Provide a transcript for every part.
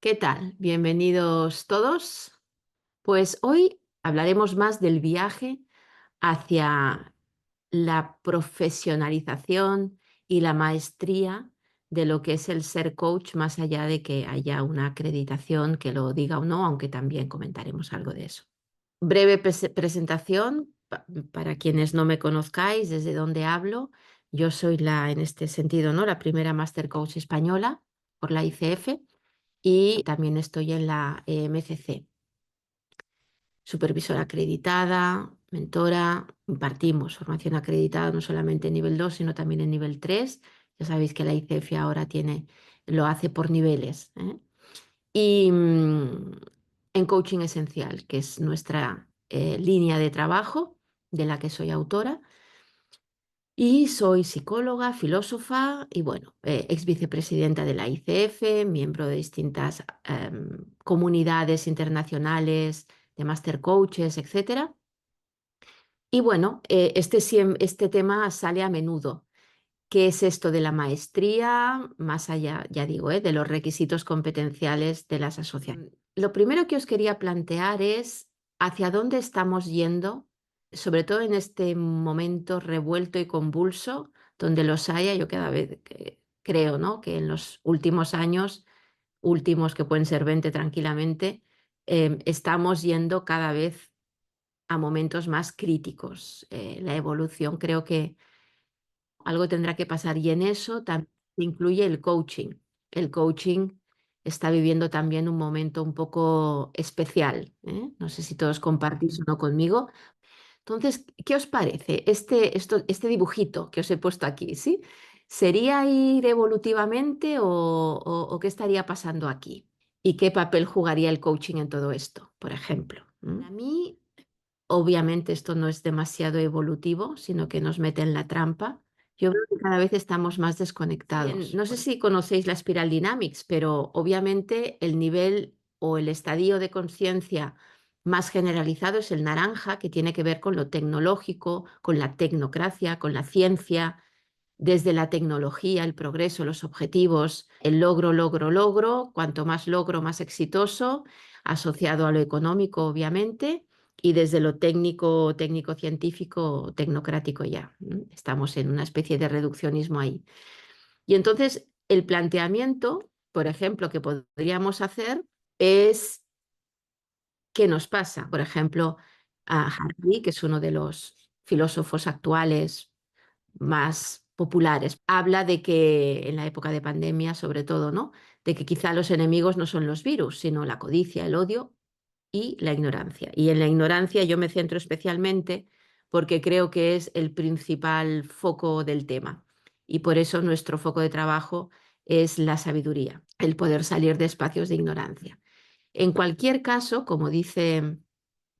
¿Qué tal? Bienvenidos todos. Pues hoy hablaremos más del viaje hacia la profesionalización y la maestría de lo que es el ser coach, más allá de que haya una acreditación que lo diga o no, aunque también comentaremos algo de eso. Breve presentación para quienes no me conozcáis, desde dónde hablo. Yo soy en este sentido, ¿no? La primera Master Coach española por la ICF y también estoy en la MCC, supervisora acreditada, mentora, impartimos formación acreditada no solamente en nivel 2 sino también en nivel 3. Ya sabéis que la ICF ahora lo hace por niveles, ¿eh? Y en coaching esencial, que es nuestra línea de trabajo, de la que soy autora. Y soy psicóloga, filósofa y bueno, ex vicepresidenta de la ICF, miembro de distintas comunidades internacionales de master coaches, etcétera. Y bueno, este tema sale a menudo. ¿Qué es esto de la maestría? Más allá, ya digo, de los requisitos competenciales de las asociaciones. Lo primero que os quería plantear es hacia dónde estamos yendo, sobre todo en este momento revuelto y convulso, donde los haya. Yo cada vez creo, ¿no?, que en los últimos años, últimos que pueden ser 20 tranquilamente, estamos yendo cada vez a momentos más críticos. La evolución creo que algo tendrá que pasar y en eso también incluye el coaching. El coaching está viviendo también un momento un poco especial, ¿eh? No sé si todos compartís o no conmigo. Entonces, ¿qué os parece este dibujito que os he puesto aquí? ¿Sí? ¿Sería ir evolutivamente o qué estaría pasando aquí? ¿Y qué papel jugaría el coaching en todo esto, por ejemplo? Para mí, obviamente esto no es demasiado evolutivo, sino que nos mete en la trampa. Yo creo que cada vez estamos más desconectados. No sé si conocéis la Spiral Dynamics, pero obviamente el nivel o el estadio de conciencia más generalizado es el naranja, que tiene que ver con lo tecnológico, con la tecnocracia, con la ciencia, desde la tecnología, el progreso, los objetivos, el logro, logro, logro, cuanto más logro, más exitoso, asociado a lo económico, obviamente, y desde lo técnico, técnico-científico, tecnocrático ya. Estamos en una especie de reduccionismo ahí. Y entonces el planteamiento, por ejemplo, que podríamos hacer es qué nos pasa. Por ejemplo, a Harari, que es uno de los filósofos actuales más populares. Habla de que en la época de pandemia, sobre todo, ¿no?, de que quizá los enemigos no son los virus, sino la codicia, el odio y la ignorancia. Y en la ignorancia yo me centro especialmente porque creo que es el principal foco del tema. Y por eso nuestro foco de trabajo es la sabiduría, el poder salir de espacios de ignorancia. En cualquier caso, como dice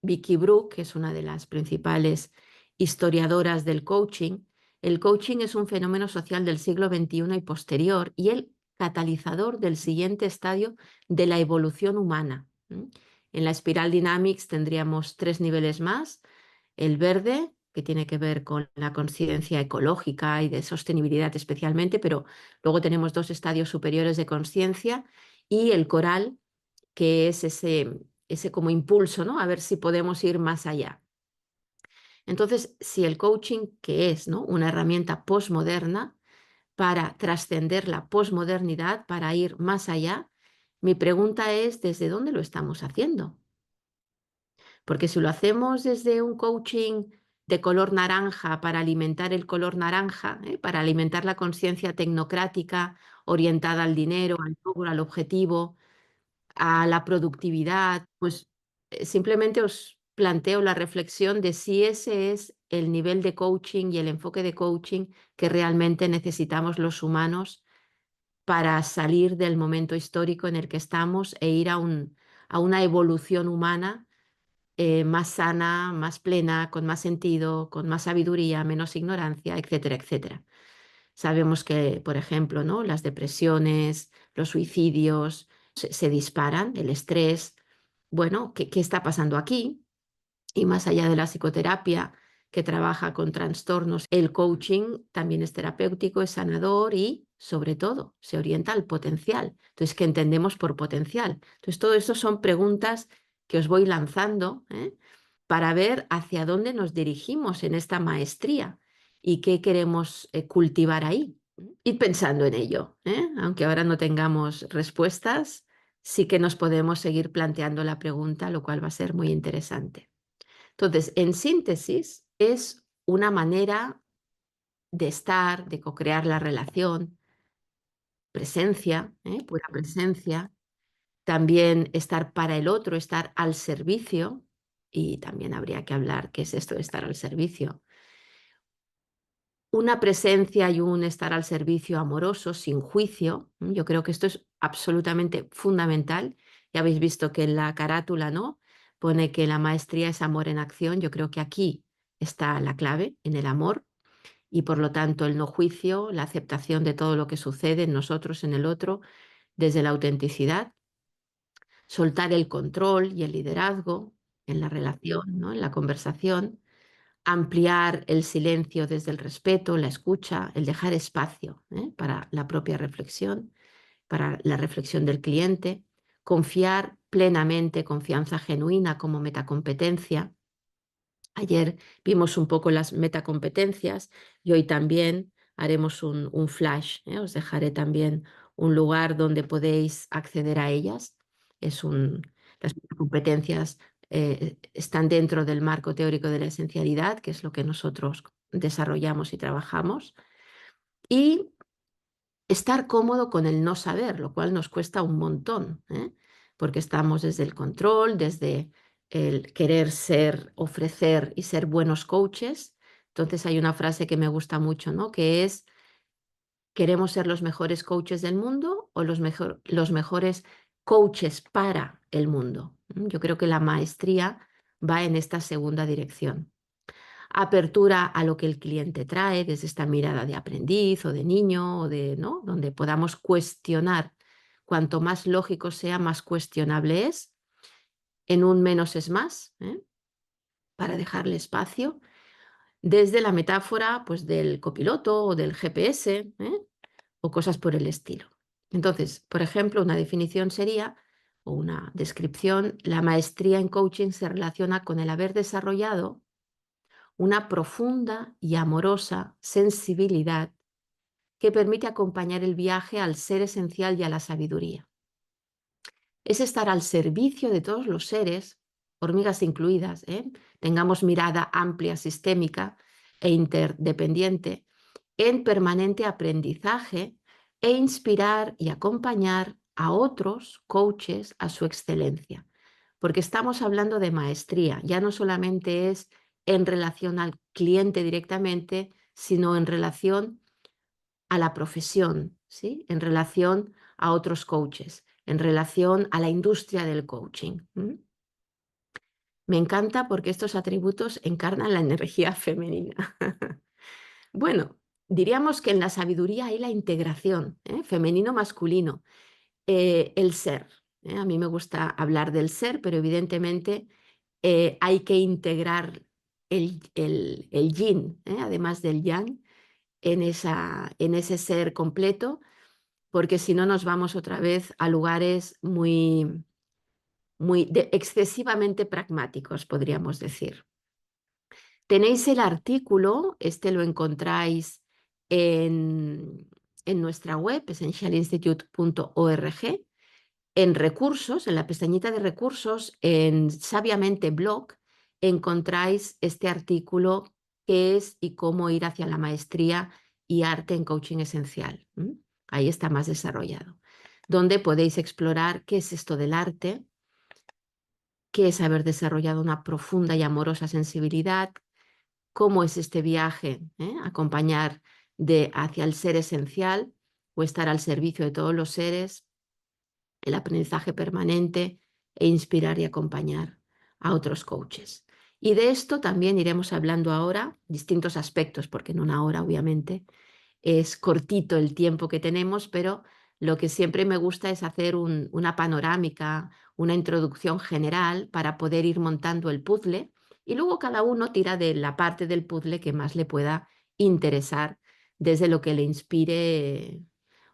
Vicky Brook, que es una de las principales historiadoras del coaching, el coaching es un fenómeno social del siglo XXI y posterior y el catalizador del siguiente estadio de la evolución humana. En la Spiral Dynamics tendríamos 3 niveles más. El verde, que tiene que ver con la conciencia ecológica y de sostenibilidad especialmente, pero luego tenemos 2 estadios superiores de conciencia, y el coral, que es ese como impulso, ¿no?, a ver si podemos ir más allá. Entonces, si el coaching, que es, ¿no?, una herramienta posmoderna para trascender la posmodernidad, para ir más allá, mi pregunta es, ¿desde dónde lo estamos haciendo? Porque si lo hacemos desde un coaching de color naranja para alimentar el color naranja, para alimentar la conciencia tecnocrática orientada al dinero, al logro, al objetivo, a la productividad, pues simplemente os planteo la reflexión de si ese es el nivel de coaching y el enfoque de coaching que realmente necesitamos los humanos para salir del momento histórico en el que estamos e ir a una evolución humana más sana, más plena, con más sentido, con más sabiduría, menos ignorancia, etcétera, etcétera. Sabemos que, por ejemplo, ¿no?, las depresiones, los suicidios se disparan, el estrés. Bueno, ¿qué está pasando aquí? Y más allá de la psicoterapia, que trabaja con trastornos, el coaching también es terapéutico, es sanador y sobre todo, se orienta al potencial. Entonces, ¿qué entendemos por potencial? Entonces, todo esto son preguntas que os voy lanzando, para ver hacia dónde nos dirigimos en esta maestría y qué queremos cultivar ahí. Id pensando en ello, aunque ahora no tengamos respuestas, sí que nos podemos seguir planteando la pregunta, lo cual va a ser muy interesante. Entonces, en síntesis, es una manera de estar, de co-crear la relación, presencia, pura presencia, también estar para el otro, estar al servicio, y también habría que hablar qué es esto de estar al servicio. Una presencia y un estar al servicio amoroso, sin juicio. Yo creo que esto es absolutamente fundamental. Ya habéis visto que en la carátula, ¿no? Pone que la maestría es amor en acción. Yo creo que aquí está la clave, en el amor, y por lo tanto el no juicio, la aceptación de todo lo que sucede en nosotros, en el otro, desde la autenticidad, soltar el control y el liderazgo en la relación, ¿no? En la conversación, ampliar el silencio desde el respeto, la escucha, el dejar espacio, para la propia reflexión, para la reflexión del cliente, confiar plenamente, confianza genuina como metacompetencia. Ayer vimos un poco las metacompetencias y hoy también haremos un flash. Os dejaré también un lugar donde podéis acceder a ellas. Las metacompetencias están dentro del marco teórico de la esencialidad, que es lo que nosotros desarrollamos y trabajamos. Y estar cómodo con el no saber, lo cual nos cuesta un montón, porque estamos desde el control, desde el querer ser, ofrecer y ser buenos coaches. Entonces hay una frase que me gusta mucho, ¿no? Que es, ¿queremos ser los mejores coaches del mundo o los mejores coaches para el mundo? Yo creo que la maestría va en esta segunda dirección. Apertura a lo que el cliente trae desde esta mirada de aprendiz o de niño o de, ¿no? Donde podamos cuestionar. Cuanto más lógico sea, más cuestionable es. En un menos es más, para dejarle espacio. Desde la metáfora, pues, del copiloto o del GPS, o cosas por el estilo. Entonces, por ejemplo, una definición sería, o una descripción, la maestría en coaching se relaciona con el haber desarrollado una profunda y amorosa sensibilidad que permite acompañar el viaje al ser esencial y a la sabiduría. Es estar al servicio de todos los seres, hormigas incluidas, tengamos mirada amplia, sistémica e interdependiente, en permanente aprendizaje e inspirar y acompañar a otros coaches a su excelencia. Porque estamos hablando de maestría, ya no solamente es en relación al cliente directamente, sino en relación a la profesión, ¿sí? En relación a otros coaches, en relación a la industria del coaching. Me encanta porque estos atributos encarnan la energía femenina. Bueno, diríamos que en la sabiduría hay la integración, femenino-masculino, el ser. A mí me gusta hablar del ser, pero evidentemente hay que integrar el yin, además del yang, en ese ser completo, porque si no nos vamos otra vez a lugares excesivamente pragmáticos, podríamos decir. Tenéis el artículo, este lo encontráis en nuestra web, essentialinstitute.org, en recursos, en la pestañita de recursos, en Sabiamente Blog, encontráis este artículo, qué es y cómo ir hacia la maestría y arte en coaching esencial. Ahí está más desarrollado, donde podéis explorar qué es esto del arte, qué es haber desarrollado una profunda y amorosa sensibilidad, cómo es este viaje, acompañar hacia el ser esencial o estar al servicio de todos los seres, el aprendizaje permanente e inspirar y acompañar a otros coaches. Y de esto también iremos hablando ahora, distintos aspectos, porque en una hora obviamente es cortito el tiempo que tenemos, pero lo que siempre me gusta es hacer una panorámica, una introducción general para poder ir montando el puzzle y luego cada uno tira de la parte del puzzle que más le pueda interesar desde lo que le inspire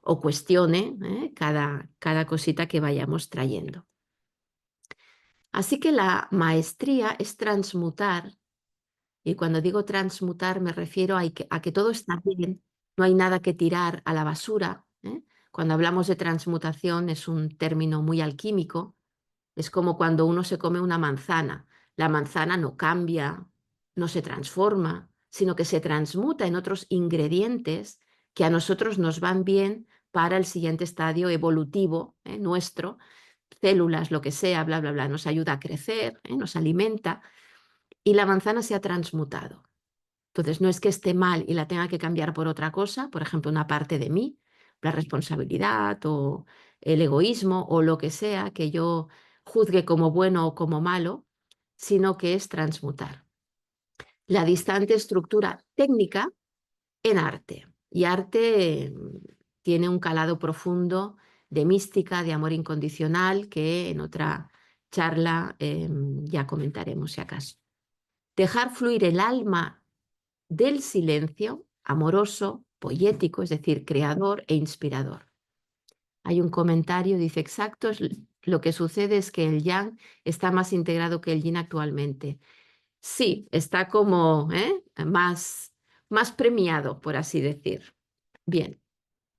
o cuestione cada cosita que vayamos trayendo. Así que la maestría es transmutar, y cuando digo transmutar me refiero a que todo está bien, no hay nada que tirar a la basura, ¿eh? Cuando hablamos de transmutación es un término muy alquímico, es como cuando uno se come una manzana. La manzana no cambia, no se transforma, sino que se transmuta en otros ingredientes que a nosotros nos van bien para el siguiente estadio evolutivo, nuestro, células, lo que sea, bla, bla, bla, nos ayuda a crecer, nos alimenta y la manzana se ha transmutado. Entonces, no es que esté mal y la tenga que cambiar por otra cosa, por ejemplo, una parte de mí, la responsabilidad o el egoísmo o lo que sea que yo juzgue como bueno o como malo, sino que es transmutar. La distante estructura técnica en arte. Y arte tiene un calado profundo de mística, de amor incondicional, que en otra charla ya comentaremos si acaso. Dejar fluir el alma del silencio, amoroso, poético, es decir, creador e inspirador. Hay un comentario, dice, exacto, lo que sucede es que el yang está más integrado que el yin actualmente. Sí, está como más premiado, por así decir. Bien,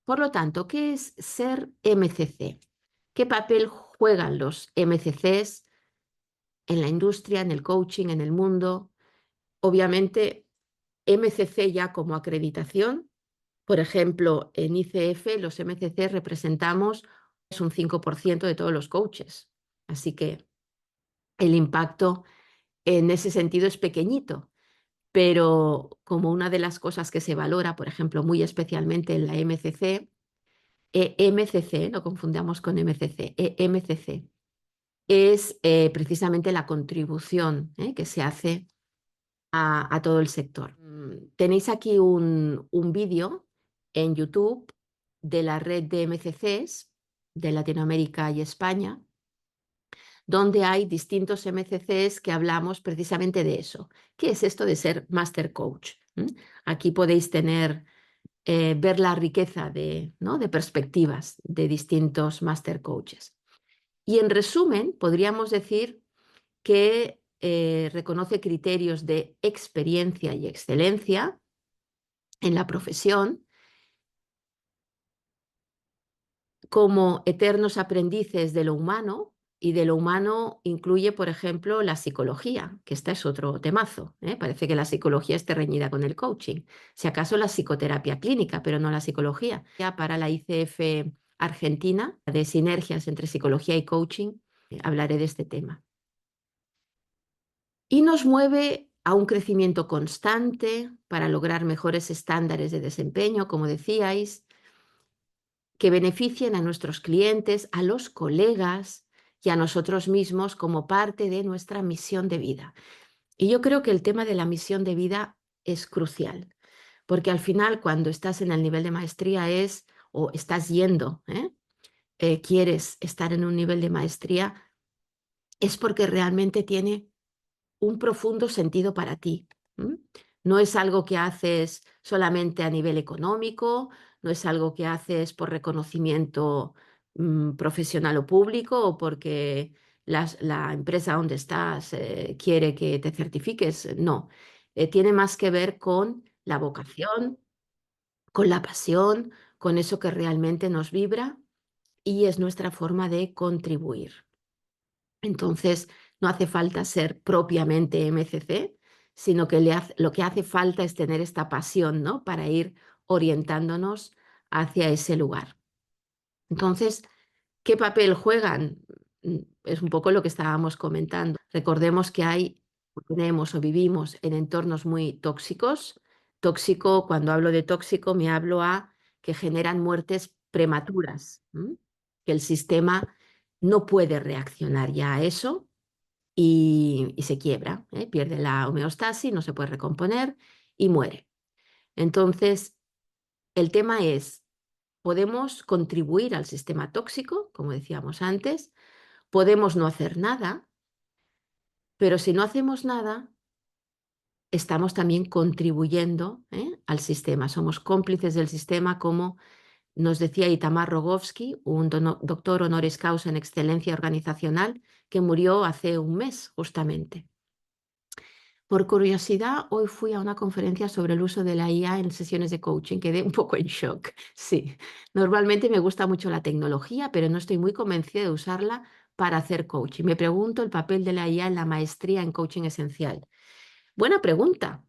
por lo tanto, ¿qué es ser MCC? ¿Qué papel juegan los MCCs en la industria, en el coaching, en el mundo? Obviamente, MCC ya como acreditación. Por ejemplo, en ICF los MCC representamos un 5% de todos los coaches. Así que el impacto en ese sentido es pequeñito, pero como una de las cosas que se valora, por ejemplo, muy especialmente en la MCC, EMCC, no confundamos con MCC, EMCC, es precisamente la contribución que se hace a todo el sector. Tenéis aquí un vídeo en YouTube de la red de MCCs de Latinoamérica y España, donde hay distintos MCCs que hablamos precisamente de eso. ¿Qué es esto de ser Master Coach? Aquí podéis ver la riqueza ¿no? de perspectivas de distintos Master Coaches. Y en resumen, podríamos decir que reconoce criterios de experiencia y excelencia en la profesión como eternos aprendices de lo humano, y de lo humano incluye, por ejemplo, la psicología, que esta es otro temazo. Parece que la psicología esté reñida con el coaching. Si acaso la psicoterapia clínica, pero no la psicología. Ya para la ICF Argentina, de sinergias entre psicología y coaching, hablaré de este tema. Y nos mueve a un crecimiento constante para lograr mejores estándares de desempeño, como decíais, que beneficien a nuestros clientes, a los colegas y a nosotros mismos como parte de nuestra misión de vida. Y yo creo que el tema de la misión de vida es crucial, porque al final cuando estás en el nivel de maestría o estás yendo, quieres estar en un nivel de maestría, es porque realmente tiene un profundo sentido para ti. No es algo que haces solamente a nivel económico, no es algo que haces por reconocimiento profesional o público o porque la empresa donde estás quiere que te certifiques. No, tiene más que ver con la vocación, con la pasión, con eso que realmente nos vibra y es nuestra forma de contribuir. Entonces, no hace falta ser propiamente MCC, sino que lo que hace falta es tener esta pasión, ¿no? Para ir orientándonos hacia ese lugar. Entonces, ¿qué papel juegan? Es un poco lo que estábamos comentando. Recordemos que tenemos o vivimos en entornos muy tóxicos. Tóxico, cuando hablo de tóxico, me hablo a que generan muertes prematuras, que el sistema no puede reaccionar ya a eso y se quiebra, pierde la homeostasis, no se puede recomponer y muere. Entonces, el tema es, podemos contribuir al sistema tóxico, como decíamos antes, podemos no hacer nada, pero si no hacemos nada, estamos también contribuyendo al sistema, somos cómplices del sistema como Nos decía Itamar Rogovsky, un doctor honoris causa en excelencia organizacional, que murió hace un mes justamente. Por curiosidad, hoy fui a una conferencia sobre el uso de la IA en sesiones de coaching. Quedé un poco en shock. Sí, normalmente me gusta mucho la tecnología, pero no estoy muy convencida de usarla para hacer coaching. Me pregunto el papel de la IA en la maestría en coaching esencial. Buena pregunta.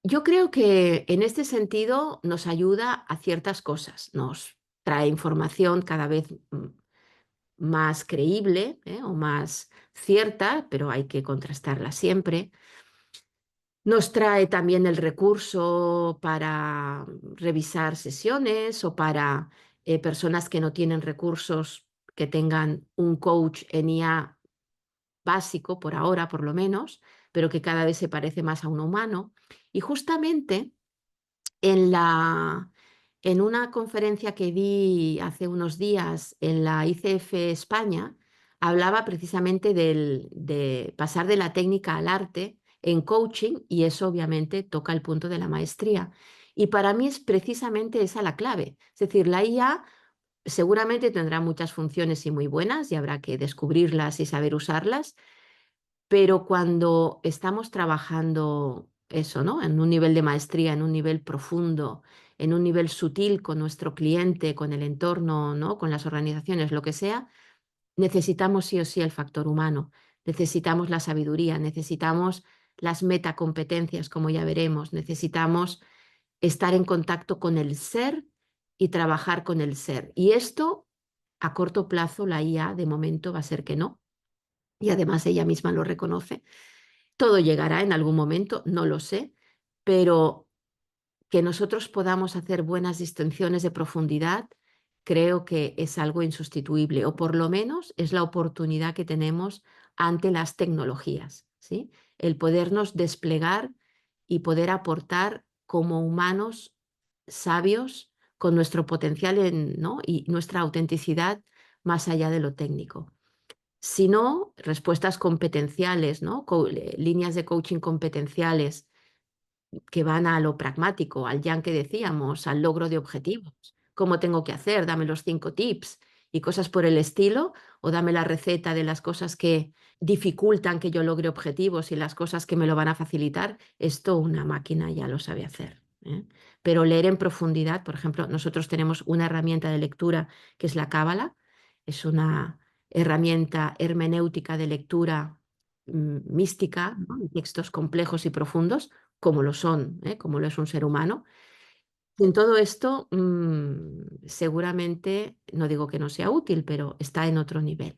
Yo creo que en este sentido nos ayuda a ciertas cosas. Nos trae información cada vez más creíble, o más cierta, pero hay que contrastarla siempre. Nos trae también el recurso para revisar sesiones o para personas que no tienen recursos, que tengan un coach en IA básico, por ahora por lo menos, pero que cada vez se parece más a un humano. Y justamente en en una conferencia que di hace unos días en la ICF España, hablaba precisamente de pasar de la técnica al arte en coaching, y eso obviamente toca el punto de la maestría. Y para mí es precisamente esa la clave. Es decir, la IA seguramente tendrá muchas funciones y muy buenas, y habrá que descubrirlas y saber usarlas, pero cuando estamos trabajando eso, ¿no? En un nivel de maestría, en un nivel profundo, en un nivel sutil con nuestro cliente, con el entorno, ¿no? Con las organizaciones, lo que sea, necesitamos sí o sí el factor humano, necesitamos la sabiduría, necesitamos las metacompetencias, como ya veremos, necesitamos estar en contacto con el ser y trabajar con el ser. Y esto, a corto plazo, la IA de momento va a ser que no, y además ella misma lo reconoce. Todo llegará en algún momento, no lo sé, pero que nosotros podamos hacer buenas distinciones de profundidad, creo que es algo insustituible, o por lo menos es la oportunidad que tenemos ante las tecnologías, ¿sí? El podernos desplegar y poder aportar como humanos sabios con nuestro potencial ¿no? Y nuestra autenticidad más allá de lo técnico. Si no, respuestas competenciales, ¿no? Líneas de coaching competenciales que van a lo pragmático, al yang que decíamos, al logro de objetivos. ¿Cómo tengo que hacer? Dame los 5 tips y cosas por el estilo, o dame la receta de las cosas que dificultan que yo logre objetivos y las cosas que me lo van a facilitar. Esto una máquina ya lo sabe hacer, ¿eh? Pero leer en profundidad, por ejemplo, nosotros tenemos una herramienta de lectura que es la Cábala, es una herramienta hermenéutica de lectura mística, ¿no? En textos complejos y profundos, como lo son, ¿eh? Como lo es un ser humano. En todo esto, seguramente, no digo que no sea útil, pero está en otro nivel.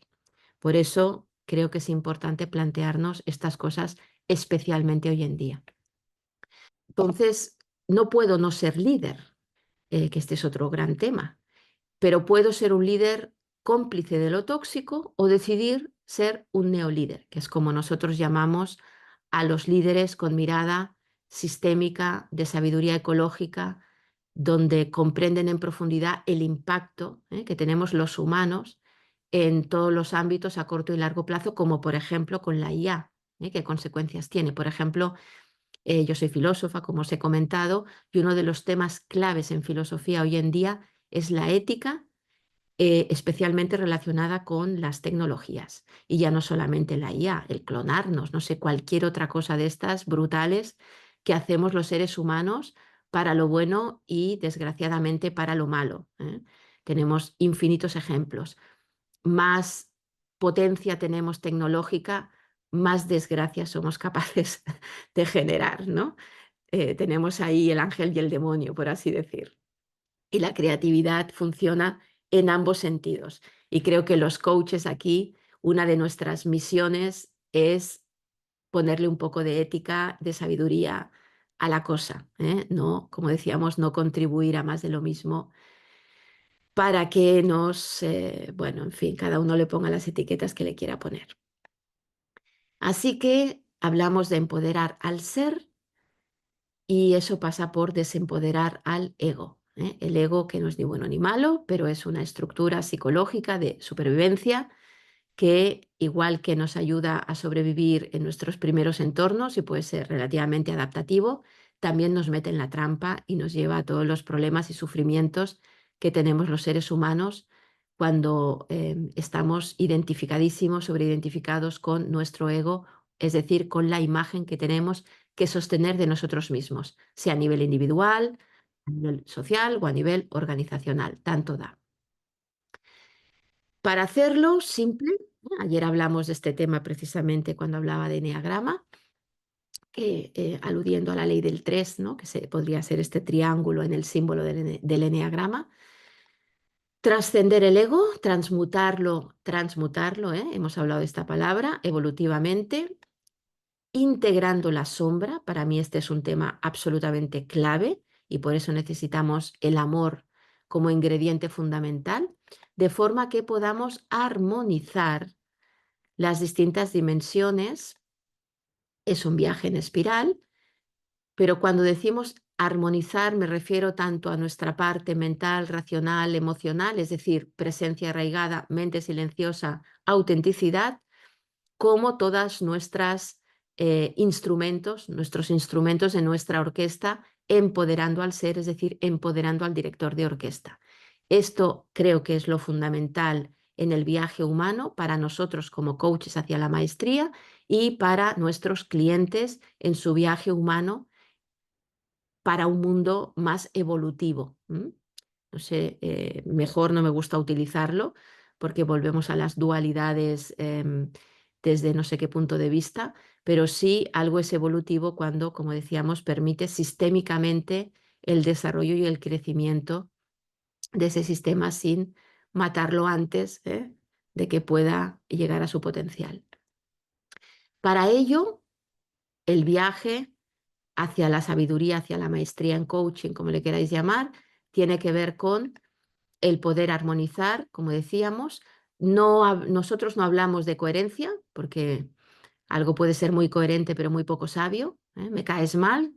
Por eso creo que es importante plantearnos estas cosas, especialmente hoy en día. Entonces, no puedo no ser líder, que este es otro gran tema, pero puedo ser un líder cómplice de lo tóxico o decidir ser un neolíder, que es como nosotros llamamos a los líderes con mirada sistémica, de sabiduría ecológica, donde comprenden en profundidad el impacto, que tenemos los humanos en todos los ámbitos a corto y largo plazo, como por ejemplo con la IA, qué consecuencias tiene. Por ejemplo, yo soy filósofa, como os he comentado, y uno de los temas claves en filosofía hoy en día es la ética, especialmente relacionada con las tecnologías. Y ya no solamente la IA, el clonarnos, no sé, cualquier otra cosa de estas brutales que hacemos los seres humanos para lo bueno y desgraciadamente para lo malo, ¿eh? Tenemos infinitos ejemplos. Más potencia tenemos tecnológica, más desgracia somos capaces de generar, ¿no? Tenemos ahí el ángel y el demonio, por así decir. Y la creatividad funciona en ambos sentidos. Y creo que los coaches aquí, una de nuestras misiones es ponerle un poco de ética, de sabiduría a la cosa, ¿eh? No, como decíamos, no contribuir a más de lo mismo para que bueno, en fin, cada uno le ponga las etiquetas que le quiera poner. Así que hablamos de empoderar al ser, y eso pasa por desempoderar al ego, ¿eh? El ego, que no es ni bueno ni malo, pero es una estructura psicológica de supervivencia que, igual que nos ayuda a sobrevivir en nuestros primeros entornos y puede ser relativamente adaptativo, también nos mete en la trampa y nos lleva a todos los problemas y sufrimientos que tenemos los seres humanos cuando estamos identificadísimos, sobreidentificados con nuestro ego, es decir, con la imagen que tenemos que sostener de nosotros mismos, sea a nivel individual, a nivel social o a nivel organizacional, tanto da. Para hacerlo simple, ayer hablamos de este tema precisamente cuando hablaba de eneagrama, aludiendo a la ley del 3, ¿no? Que podría ser este triángulo en el símbolo del eneagrama. Trascender el ego, transmutarlo, hemos hablado de esta palabra, evolutivamente, integrando la sombra. Para mí este es un tema absolutamente clave y por eso necesitamos el amor como ingrediente fundamental, de forma que podamos armonizar las distintas dimensiones. Es un viaje en espiral, pero cuando decimos armonizar me refiero tanto a nuestra parte mental, racional, emocional, es decir, presencia arraigada, mente silenciosa, autenticidad, como todas nuestras nuestros instrumentos de nuestra orquesta, empoderando al ser, es decir, empoderando al director de orquesta. Esto creo que es lo fundamental en el viaje humano para nosotros como coaches hacia la maestría y para nuestros clientes en su viaje humano para un mundo más evolutivo. No sé, mejor no me gusta utilizarlo porque volvemos a las dualidades desde no sé qué punto de vista, pero sí algo es evolutivo cuando, como decíamos, permite sistémicamente el desarrollo y el crecimiento de ese sistema sin matarlo antes de que pueda llegar a su potencial. Para ello, el viaje hacia la sabiduría, hacia la maestría en coaching, como le queráis llamar, tiene que ver con el poder armonizar, como decíamos. Nosotros no hablamos de coherencia, porque algo puede ser muy coherente pero muy poco sabio. Me caes mal,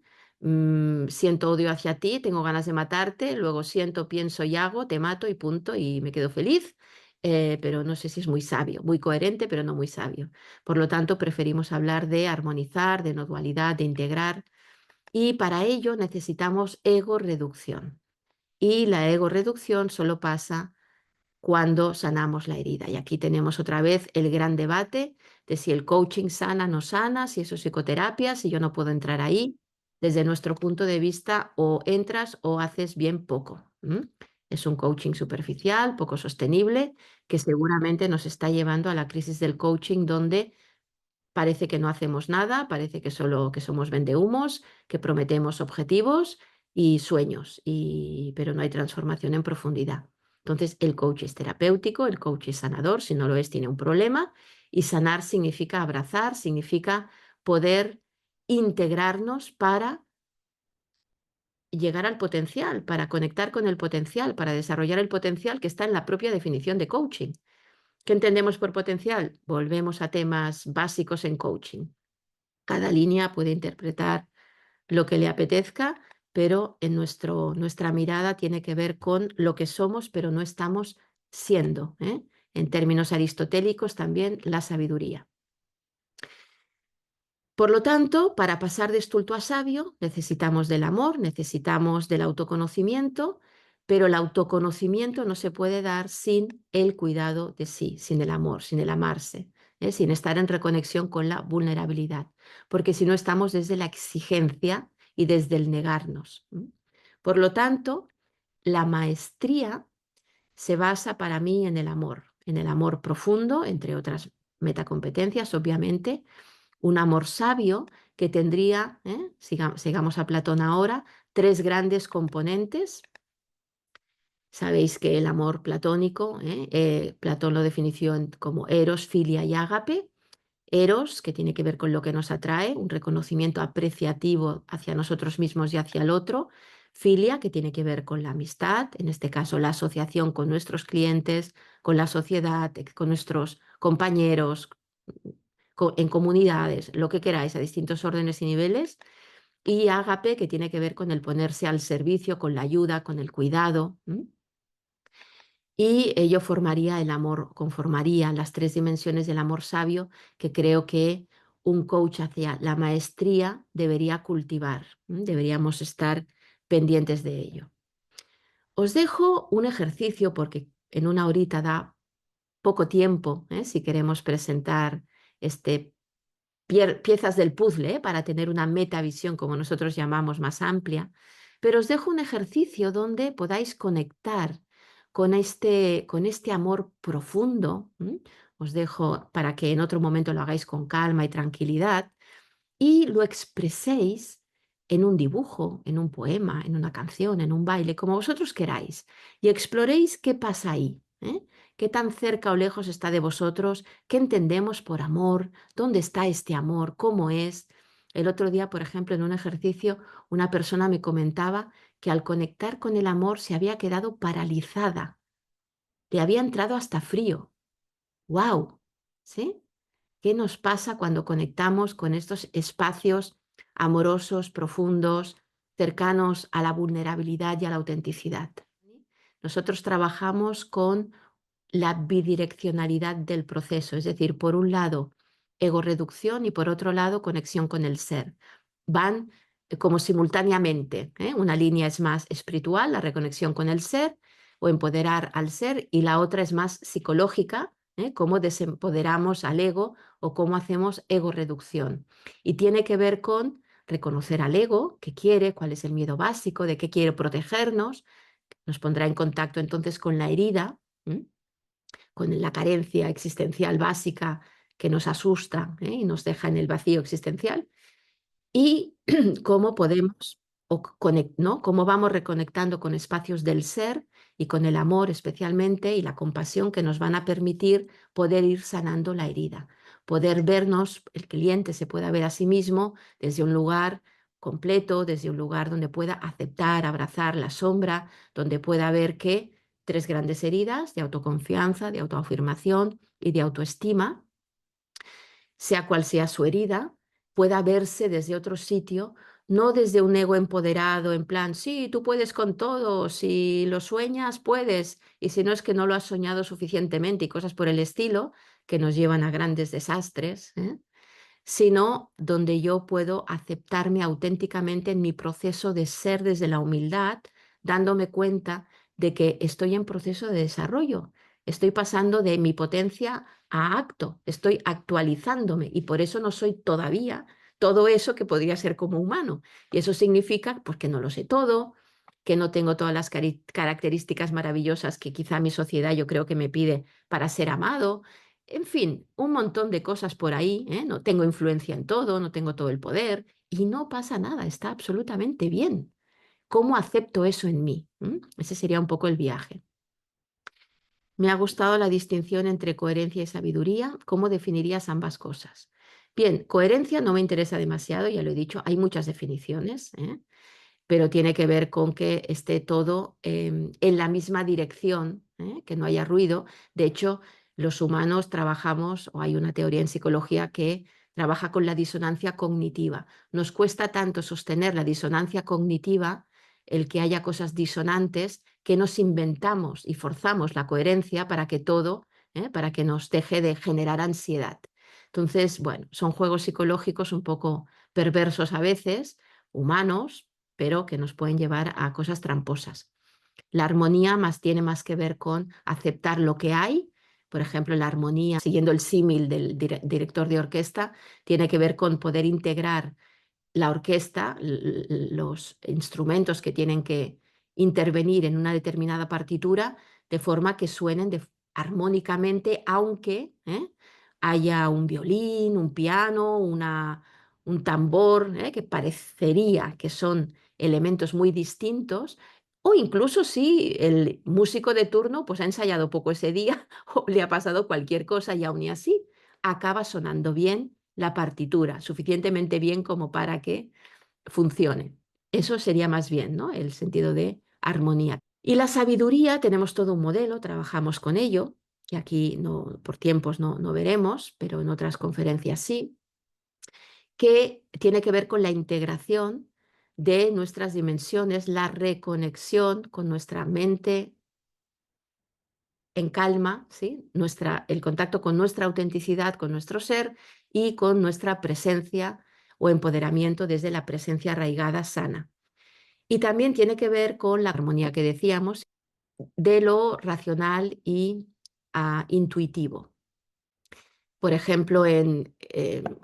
siento odio hacia ti, tengo ganas de matarte, luego siento, pienso y hago, te mato y punto, y me quedo feliz. Pero no sé si es muy sabio, muy coherente, pero no muy sabio. Por lo tanto, preferimos hablar de armonizar, de no dualidad, de integrar, y para ello necesitamos ego reducción. Y la ego reducción solo pasa cuando sanamos la herida. Y aquí tenemos otra vez el gran debate de si el coaching sana o no sana, si eso es psicoterapia, si yo no puedo entrar ahí. Desde nuestro punto de vista, o entras o haces bien poco. Es un coaching superficial, poco sostenible, que seguramente nos está llevando a la crisis del coaching, donde parece que no hacemos nada, parece que solo que somos vendehumos, que prometemos objetivos y sueños, pero no hay transformación en profundidad. Entonces, el coach es terapéutico, el coach es sanador, si no lo es, tiene un problema, y sanar significa abrazar, significa poder integrarnos para llegar al potencial, para conectar con el potencial, para desarrollar el potencial que está en la propia definición de coaching. ¿Qué entendemos por potencial? Volvemos a temas básicos en coaching. Cada línea puede interpretar lo que le apetezca, pero en nuestra mirada tiene que ver con lo que somos, pero no estamos siendo. En términos aristotélicos también la sabiduría. Por lo tanto, para pasar de estulto a sabio, necesitamos del amor, necesitamos del autoconocimiento, pero el autoconocimiento no se puede dar sin el cuidado de sí, sin el amor, sin el amarse, sin estar en reconexión con la vulnerabilidad, porque si no estamos desde la exigencia y desde el negarnos. Por lo tanto, la maestría se basa para mí en el amor profundo, entre otras metacompetencias, obviamente, un amor sabio que tendría, sigamos a Platón ahora, tres grandes componentes. Sabéis que el amor platónico, Platón lo definió como eros, filia y ágape. Eros, que tiene que ver con lo que nos atrae, un reconocimiento apreciativo hacia nosotros mismos y hacia el otro. Filia, que tiene que ver con la amistad, en este caso la asociación con nuestros clientes, con la sociedad, con nuestros compañeros, en comunidades, lo que queráis, a distintos órdenes y niveles. Y ágape, que tiene que ver con el ponerse al servicio, con la ayuda, con el cuidado. Y ello formaría el amor, conformaría las tres dimensiones del amor sabio que creo que un coach hacia la maestría debería cultivar. Deberíamos estar pendientes de ello. Os dejo un ejercicio porque en una horita da poco tiempo, si queremos presentar este, piezas del puzzle, para tener una metavisión, como nosotros llamamos, más amplia. Pero os dejo un ejercicio donde podáis conectar con este amor profundo. Os dejo para que en otro momento lo hagáis con calma y tranquilidad y lo expreséis en un dibujo, en un poema, en una canción, en un baile, como vosotros queráis, y exploréis qué pasa ahí, qué tan cerca o lejos está de vosotros, qué entendemos por amor, dónde está este amor, cómo es. El otro día, por ejemplo, en un ejercicio, una persona me comentaba que al conectar con el amor se había quedado paralizada, le había entrado hasta frío. ¡Wow! ¿Sí? ¿Qué nos pasa cuando conectamos con estos espacios amorosos, profundos, cercanos a la vulnerabilidad y a la autenticidad? Nosotros trabajamos con la bidireccionalidad del proceso, es decir, por un lado, ego-reducción y por otro lado, conexión con el ser. Van como simultáneamente, ¿eh? Una línea es más espiritual, la reconexión con el ser o empoderar al ser, y la otra es más psicológica, cómo desempoderamos al ego o cómo hacemos ego-reducción. Y tiene que ver con reconocer al ego, qué quiere, cuál es el miedo básico, de qué quiere protegernos, nos pondrá en contacto entonces con la herida, con la carencia existencial básica que nos asusta, y nos deja en el vacío existencial, y cómo podemos, ¿no? Cómo vamos reconectando con espacios del ser y con el amor especialmente y la compasión que nos van a permitir poder ir sanando la herida, poder vernos, el cliente se pueda ver a sí mismo desde un lugar completo, desde un lugar donde pueda aceptar, abrazar la sombra, donde pueda ver que tres grandes heridas de autoconfianza, de autoafirmación y de autoestima, sea cual sea su herida, pueda verse desde otro sitio, no desde un ego empoderado, en plan, sí, tú puedes con todo, si lo sueñas, puedes, y si no es que no lo has soñado suficientemente y cosas por el estilo, que nos llevan a grandes desastres, sino donde yo puedo aceptarme auténticamente en mi proceso de ser desde la humildad, dándome cuenta de que estoy en proceso de desarrollo, estoy pasando de mi potencia a acto, estoy actualizándome y por eso no soy todavía todo eso que podría ser como humano. Y eso significa pues, que no lo sé todo, que no tengo todas las características maravillosas que quizá mi sociedad yo creo que me pide para ser amado. En fin, un montón de cosas por ahí, ¿eh? No tengo influencia en todo, no tengo todo el poder y no pasa nada, está absolutamente bien. ¿Cómo acepto eso en mí? Ese sería un poco el viaje. Me ha gustado la distinción entre coherencia y sabiduría. ¿Cómo definirías ambas cosas? Bien, coherencia no me interesa demasiado, ya lo he dicho, hay muchas definiciones, pero tiene que ver con que esté todo en la misma dirección, que no haya ruido. De hecho, los humanos trabajamos, o hay una teoría en psicología que trabaja con la disonancia cognitiva. Nos cuesta tanto sostener la disonancia cognitiva, el que haya cosas disonantes, que nos inventamos y forzamos la coherencia para que todo, para que nos deje de generar ansiedad. Entonces, bueno, son juegos psicológicos un poco perversos a veces, humanos, pero que nos pueden llevar a cosas tramposas. La armonía tiene más que ver con aceptar lo que hay. Por ejemplo, la armonía, siguiendo el símil del director de orquesta, tiene que ver con poder integrar la orquesta, los instrumentos que tienen que intervenir en una determinada partitura, de forma que suenen armónicamente, aunque haya un violín, un piano, un tambor, que parecería que son elementos muy distintos, o incluso si el músico de turno pues, ha ensayado poco ese día o le ha pasado cualquier cosa y aún y así acaba sonando bien la partitura, suficientemente bien como para que funcione. Eso sería más bien, ¿no? El sentido de armonía. Y la sabiduría, tenemos todo un modelo, trabajamos con ello, que aquí no, por tiempos no veremos, pero en otras conferencias sí, que tiene que ver con la integración de nuestras dimensiones, la reconexión con nuestra mente en calma, ¿sí? El contacto con nuestra autenticidad, con nuestro ser y con nuestra presencia o empoderamiento desde la presencia arraigada sana. Y también tiene que ver con la armonía que decíamos de lo racional y intuitivo. Por ejemplo,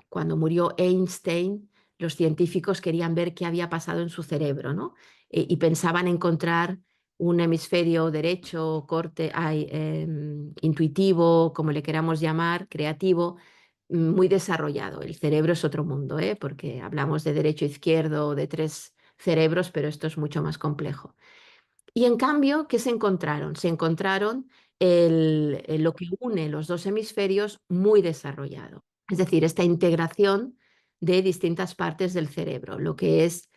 cuando murió Einstein, los científicos querían ver qué había pasado en su cerebro, ¿no? Y pensaban encontrar un hemisferio derecho, intuitivo, como le queramos llamar, creativo, muy desarrollado. El cerebro es otro mundo, ¿eh? Porque hablamos de derecho, izquierdo, de tres cerebros, pero esto es mucho más complejo. Y en cambio, ¿qué se encontraron? Se encontraron lo que une los dos hemisferios muy desarrollado. Es decir, esta integración de distintas partes del cerebro, lo que es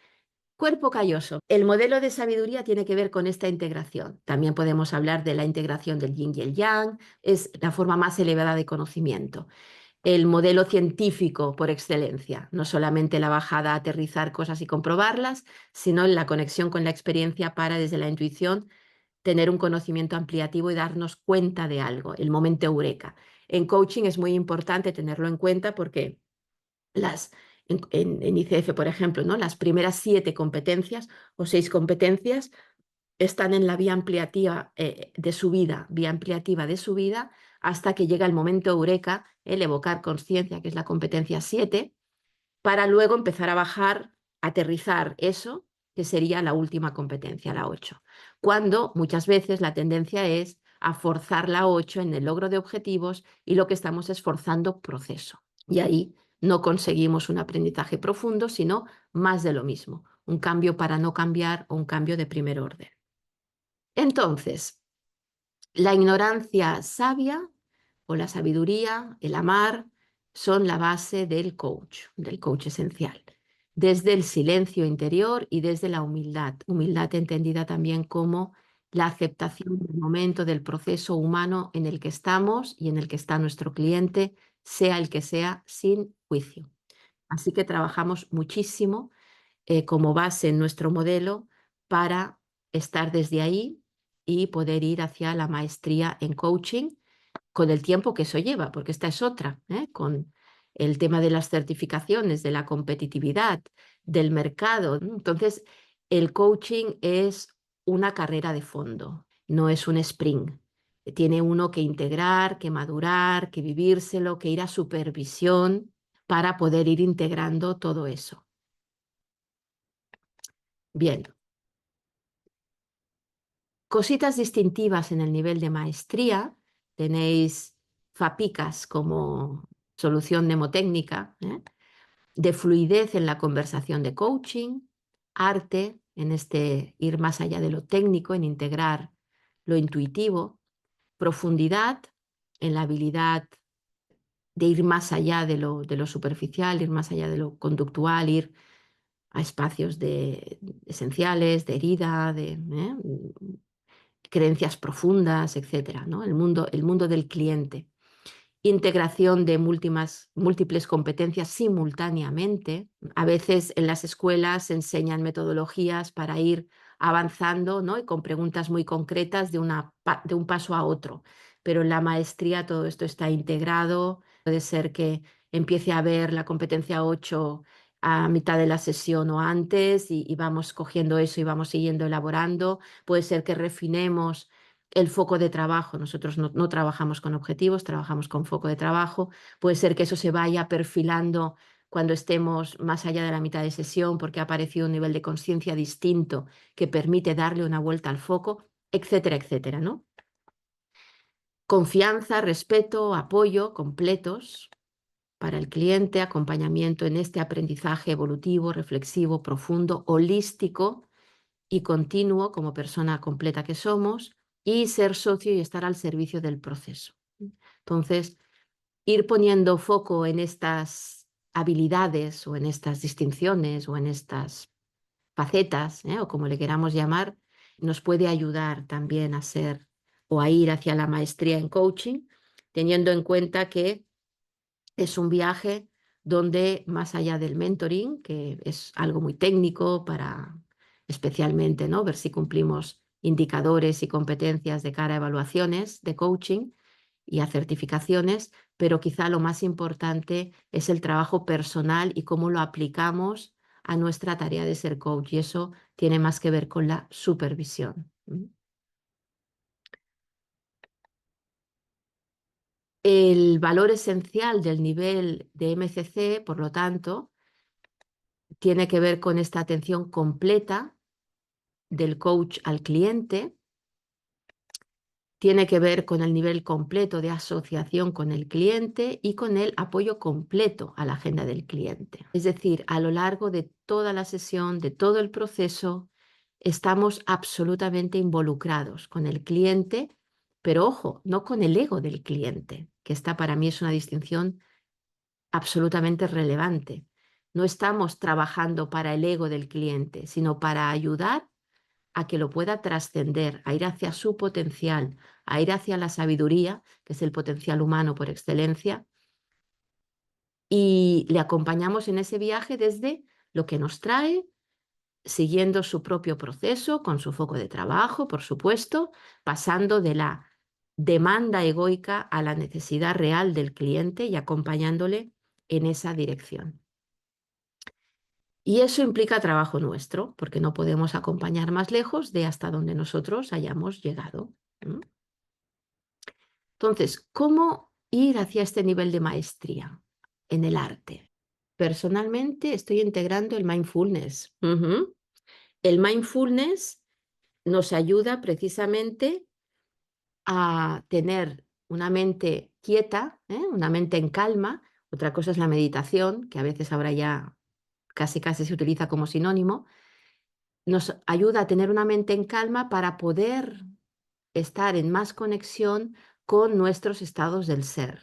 cuerpo calloso. El modelo de sabiduría tiene que ver con esta integración. También podemos hablar de la integración del yin y el yang, es la forma más elevada de conocimiento. El modelo científico por excelencia, no solamente la bajada a aterrizar cosas y comprobarlas, sino la conexión con la experiencia para, desde la intuición, tener un conocimiento ampliativo y darnos cuenta de algo, el momento eureka. En coaching es muy importante tenerlo en cuenta porque en ICF, por ejemplo, ¿no? Las primeras 7 competencias o 6 competencias están en la vía ampliativa vía ampliativa de su vida, hasta que llega el momento eureka, el evocar conciencia, que es la competencia 7, para luego empezar a bajar, aterrizar eso, que sería la última competencia, la 8. Cuando muchas veces la tendencia es a forzar la 8 en el logro de objetivos y lo que estamos es forzando proceso. Y ahí no conseguimos un aprendizaje profundo, sino más de lo mismo, un cambio para no cambiar o un cambio de primer orden. Entonces, la ignorancia sabia o la sabiduría, el amar, son la base del coach esencial. Desde el silencio interior y desde la humildad. Humildad entendida también como la aceptación del momento, del proceso humano en el que estamos y en el que está nuestro cliente, sea el que sea, sin juicio. Así que trabajamos muchísimo como base en nuestro modelo para estar desde ahí y poder ir hacia la maestría en coaching con el tiempo que eso lleva, porque esta es otra, ¿eh? Con el tema de las certificaciones, de la competitividad, del mercado, ¿no? Entonces, el coaching es una carrera de fondo, no es un sprint. Tiene uno que integrar, que madurar, que vivírselo, que ir a supervisión para poder ir integrando todo eso. Bien, cositas distintivas en el nivel de maestría. Tenéis FAPICAS como solución mnemotécnica, ¿eh? De fluidez en la conversación de coaching, arte en este ir más allá de lo técnico, en integrar lo intuitivo, profundidad en la habilidad de ir más allá de lo superficial, ir más allá de lo conductual, ir a espacios esenciales, de herida, creencias profundas, etcétera, ¿no? El mundo del cliente. Integración de múltiples competencias simultáneamente. A veces en las escuelas se enseñan metodologías para ir avanzando, ¿no? Y con preguntas muy concretas de un paso a otro. Pero en la maestría todo esto está integrado. Puede ser que empiece a ver la competencia 8 a mitad de la sesión o antes y vamos cogiendo eso y vamos siguiendo elaborando. Puede ser que refinemos el foco de trabajo. Nosotros no trabajamos con objetivos, trabajamos con foco de trabajo. Puede ser que eso se vaya perfilando cuando estemos más allá de la mitad de sesión porque ha aparecido un nivel de conciencia distinto que permite darle una vuelta al foco, etcétera, etcétera, ¿no? Confianza, respeto, apoyo completos para el cliente, acompañamiento en este aprendizaje evolutivo, reflexivo, profundo, holístico y continuo como persona completa que somos, y ser socio y estar al servicio del proceso. Entonces, ir poniendo foco en estas habilidades o en estas distinciones o en estas facetas, o como le queramos llamar, nos puede ayudar también a ser o a ir hacia la maestría en coaching, teniendo en cuenta que es un viaje donde más allá del mentoring, que es algo muy técnico para especialmente, ¿no? Ver si cumplimos indicadores y competencias de cara a evaluaciones de coaching y a certificaciones, pero quizá lo más importante es el trabajo personal y cómo lo aplicamos a nuestra tarea de ser coach y eso tiene más que ver con la supervisión. El valor esencial del nivel de MCC, por lo tanto, tiene que ver con esta atención completa del coach al cliente, tiene que ver con el nivel completo de asociación con el cliente y con el apoyo completo a la agenda del cliente. Es decir, a lo largo de toda la sesión, de todo el proceso, estamos absolutamente involucrados con el cliente, pero ojo, no con el ego del cliente, que esta para mí es una distinción absolutamente relevante. No estamos trabajando para el ego del cliente, sino para ayudar a que lo pueda trascender, a ir hacia su potencial, a ir hacia la sabiduría, que es el potencial humano por excelencia, y le acompañamos en ese viaje desde lo que nos trae, siguiendo su propio proceso, con su foco de trabajo, por supuesto, pasando de la demanda egoica a la necesidad real del cliente y acompañándole en esa dirección. Y eso implica trabajo nuestro, porque no podemos acompañar más lejos de hasta donde nosotros hayamos llegado. Entonces, ¿cómo ir hacia este nivel de maestría en el arte? Personalmente estoy integrando el mindfulness. El mindfulness nos ayuda precisamente a tener una mente quieta, una mente en calma. Otra cosa es la meditación, que a veces ahora ya casi casi se utiliza como sinónimo. Nos ayuda a tener una mente en calma para poder estar en más conexión con nuestros estados del ser.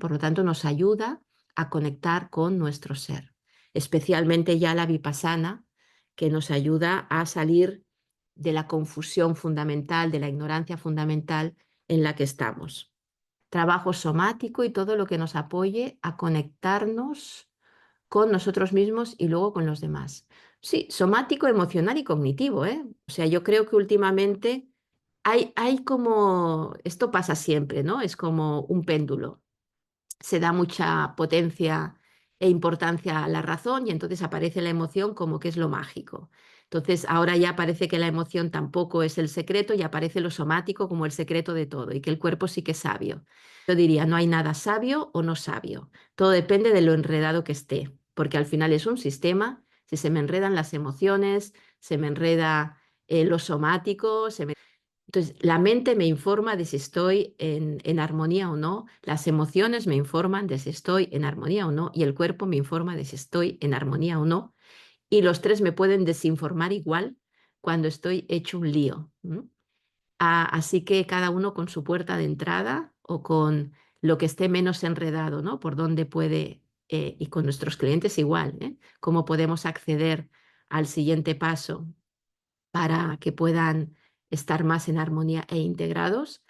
Por lo tanto, nos ayuda a conectar con nuestro ser, especialmente ya la vipassana, que nos ayuda a salir de la confusión fundamental, de la ignorancia fundamental en la que estamos. Trabajo somático y todo lo que nos apoye a conectarnos con nosotros mismos y luego con los demás. Sí, somático, emocional y cognitivo, ¿eh? O sea, yo creo que últimamente hay como, esto pasa siempre, ¿no? Es como un péndulo. Se da mucha potencia e importancia a la razón y entonces aparece la emoción como que es lo mágico. Entonces ahora ya parece que la emoción tampoco es el secreto y aparece lo somático como el secreto de todo y que el cuerpo sí que es sabio. Yo diría, no hay nada sabio o no sabio. Todo depende de lo enredado que esté, porque al final es un sistema. Si se me enredan las emociones, se me enreda lo somático, entonces, la mente me informa de si estoy en armonía o no, las emociones me informan de si estoy en armonía o no, y el cuerpo me informa de si estoy en armonía o no, y los tres me pueden desinformar igual cuando estoy hecho un lío. Así que cada uno con su puerta de entrada o con lo que esté menos enredado, ¿no? Por dónde puede, y con nuestros clientes igual, cómo podemos acceder al siguiente paso para que puedan estar más en armonía e integrados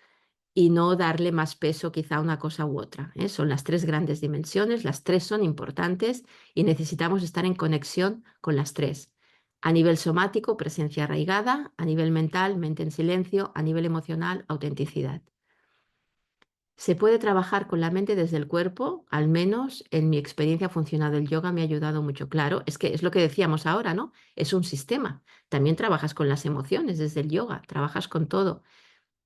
y no darle más peso quizá a una cosa u otra. Son las tres grandes dimensiones, las tres son importantes y necesitamos estar en conexión con las tres. A nivel somático, presencia arraigada; a nivel mental, mente en silencio; a nivel emocional, autenticidad. Se puede trabajar con la mente desde el cuerpo, al menos en mi experiencia ha funcionado. El yoga me ha ayudado mucho. Claro, es que es lo que decíamos ahora, ¿no? Es un sistema. También trabajas con las emociones desde el yoga, trabajas con todo.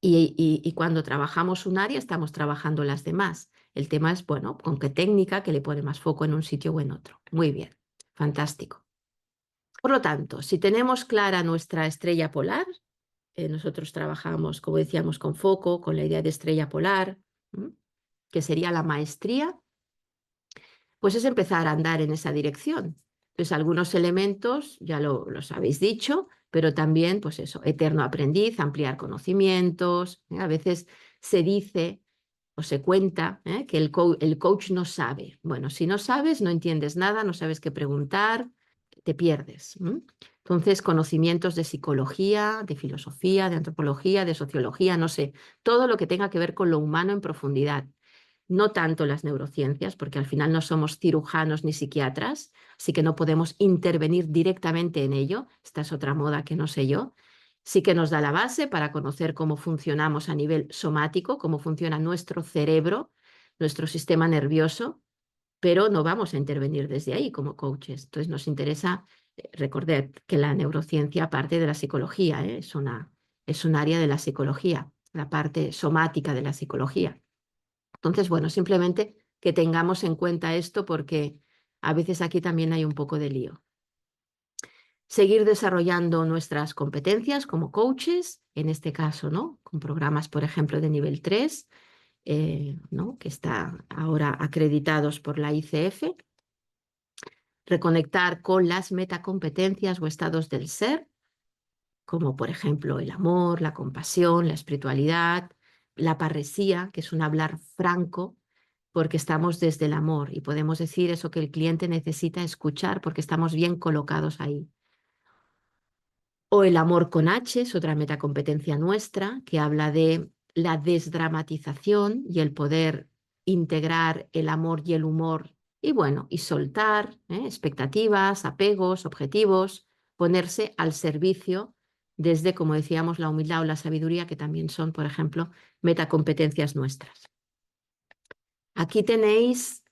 Y cuando trabajamos un área, estamos trabajando las demás. El tema es, bueno, con qué técnica, que le pone más foco en un sitio o en otro. Muy bien, fantástico. Por lo tanto, si tenemos clara nuestra estrella polar, nosotros trabajamos, como decíamos, con foco, con la idea de estrella polar, ¿m? Que sería la maestría, pues es empezar a andar en esa dirección. Entonces, algunos elementos, ya los habéis dicho, pero también, pues eso, eterno aprendiz, ampliar conocimientos. A veces se dice o se cuenta que el coach no sabe. Bueno, si no sabes, no entiendes nada, no sabes qué preguntar, te pierdes. Entonces, conocimientos de psicología, de filosofía, de antropología, de sociología, no sé, todo lo que tenga que ver con lo humano en profundidad. No tanto las neurociencias, porque al final no somos cirujanos ni psiquiatras, así que no podemos intervenir directamente en ello. Esta es otra moda que no sé yo. Sí que nos da la base para conocer cómo funcionamos a nivel somático, cómo funciona nuestro cerebro, nuestro sistema nervioso, pero no vamos a intervenir desde ahí como coaches. Entonces nos interesa Recordad que la neurociencia parte de la psicología, es un área de la psicología, la parte somática de la psicología. Entonces, bueno, simplemente que tengamos en cuenta esto porque a veces aquí también hay un poco de lío. Seguir desarrollando nuestras competencias como coaches, en este caso, ¿no? Con programas, por ejemplo, de nivel 3, ¿no? Que están ahora acreditados por la ICF. Reconectar con las metacompetencias o estados del ser, como por ejemplo el amor, la compasión, la espiritualidad, la parresía, que es un hablar franco, porque estamos desde el amor y podemos decir eso que el cliente necesita escuchar porque estamos bien colocados ahí. O el amor con H es otra metacompetencia nuestra que habla de la desdramatización y el poder integrar el amor y el humor y bueno, y soltar expectativas, apegos, objetivos, ponerse al servicio desde, como decíamos, la humildad o la sabiduría, que también son, por ejemplo, metacompetencias nuestras. Aquí tenéis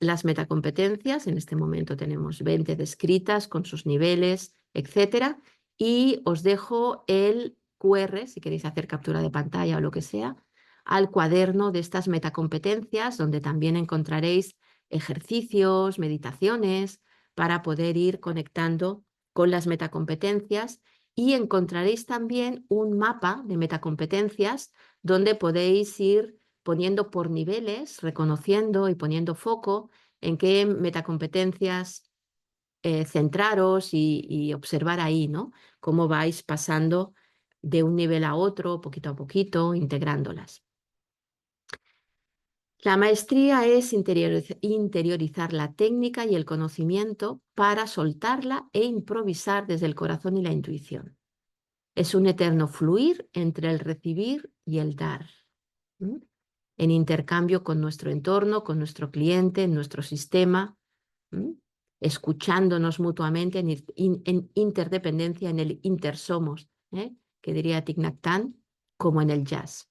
las metacompetencias, en este momento tenemos 20 descritas con sus niveles, etcétera, y os dejo el QR, si queréis hacer captura de pantalla o lo que sea, al cuaderno de estas metacompetencias, donde también encontraréis ejercicios, meditaciones, para poder ir conectando con las metacompetencias y encontraréis también un mapa de metacompetencias donde podéis ir poniendo por niveles, reconociendo y poniendo foco en qué metacompetencias centraros y observar ahí, ¿no? Cómo vais pasando de un nivel a otro, poquito a poquito, integrándolas. La maestría es interiorizar la técnica y el conocimiento para soltarla e improvisar desde el corazón y la intuición. Es un eterno fluir entre el recibir y el dar, en intercambio con nuestro entorno, con nuestro cliente, en nuestro sistema, escuchándonos mutuamente en interdependencia, en el intersomos, que diría Thich Nhat Hanh, como en el jazz.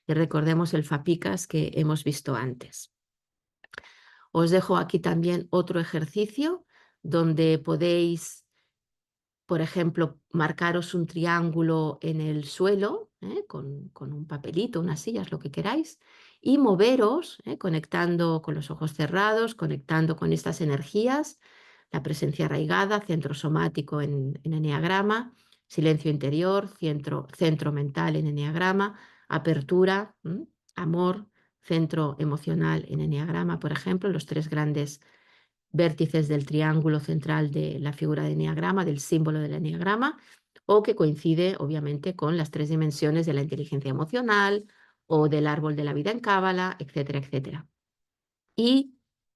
Y recordemos el FAPICAS que hemos visto antes. Os dejo aquí también otro ejercicio donde podéis, por ejemplo, marcaros un triángulo en el suelo, con un papelito, unas sillas, lo que queráis, y moveros, conectando con los ojos cerrados, conectando con estas energías, la presencia arraigada, centro somático en eneagrama, silencio interior, centro mental en eneagrama, apertura, amor, centro emocional en eneagrama, por ejemplo, los tres grandes vértices del triángulo central de la figura de eneagrama, del símbolo del eneagrama, o que coincide obviamente con las tres dimensiones de la inteligencia emocional o del árbol de la vida en Cábala, etcétera, etcétera. Y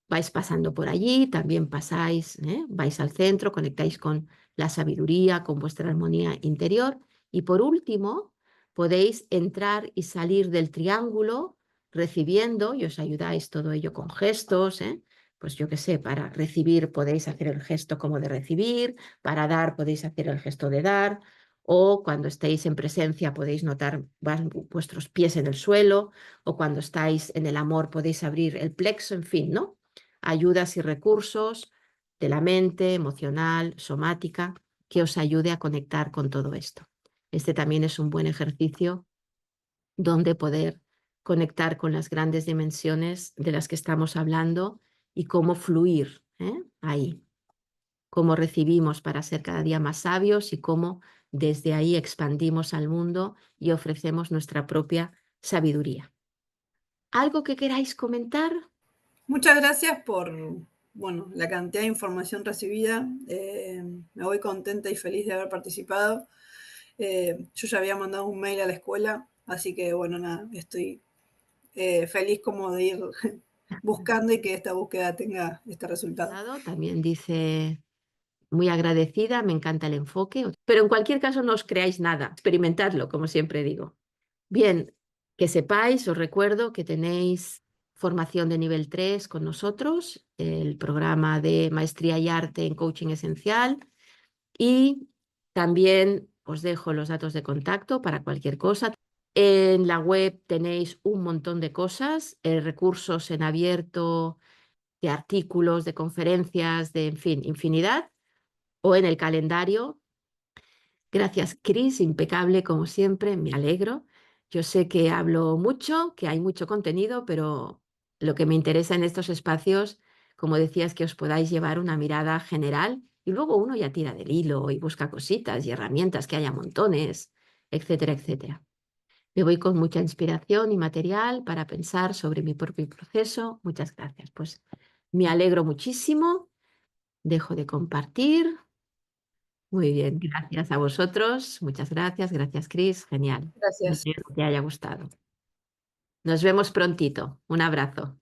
vais pasando por allí, también pasáis, vais al centro, conectáis con la sabiduría, con vuestra armonía interior. Y por último, podéis entrar y salir del triángulo recibiendo, y os ayudáis todo ello con gestos, pues yo qué sé, para recibir podéis hacer el gesto como de recibir, para dar podéis hacer el gesto de dar, o cuando estéis en presencia podéis notar vuestros pies en el suelo, o cuando estáis en el amor podéis abrir el plexo, en fin, ¿no? Ayudas y recursos de la mente, emocional, somática, que os ayude a conectar con todo esto. Este también es un buen ejercicio donde poder conectar con las grandes dimensiones de las que estamos hablando y cómo fluir ahí, cómo recibimos para ser cada día más sabios y cómo desde ahí expandimos al mundo y ofrecemos nuestra propia sabiduría. ¿Algo que queráis comentar? Muchas gracias por la cantidad de información recibida. Me voy contenta y feliz de haber participado. Yo ya había mandado un mail a la escuela, así que nada, estoy feliz como de ir buscando y que esta búsqueda tenga este resultado. También dice, muy agradecida, me encanta el enfoque, pero en cualquier caso no os creáis nada, experimentadlo, como siempre digo. Bien, que sepáis, os recuerdo que tenéis formación de nivel 3 con nosotros, el programa de Maestría y Arte en Coaching Esencial, y también os dejo los datos de contacto para cualquier cosa. En la web tenéis un montón de cosas, recursos en abierto, de artículos, de conferencias, de, en fin, infinidad. o en el calendario. Gracias, Cris, impecable como siempre, me alegro. Yo sé que hablo mucho, que hay mucho contenido, pero lo que me interesa en estos espacios, como decía, es que os podáis llevar una mirada general y luego uno ya tira del hilo y busca cositas y herramientas que haya montones, etcétera, etcétera. Me voy con mucha inspiración y material para pensar sobre mi propio proceso. Muchas gracias. Pues me alegro muchísimo. Dejo de compartir. Muy bien, gracias a vosotros. Muchas gracias. Gracias, Chris. Genial. Me Gracias. alegro que te haya gustado. Nos vemos prontito. Un abrazo.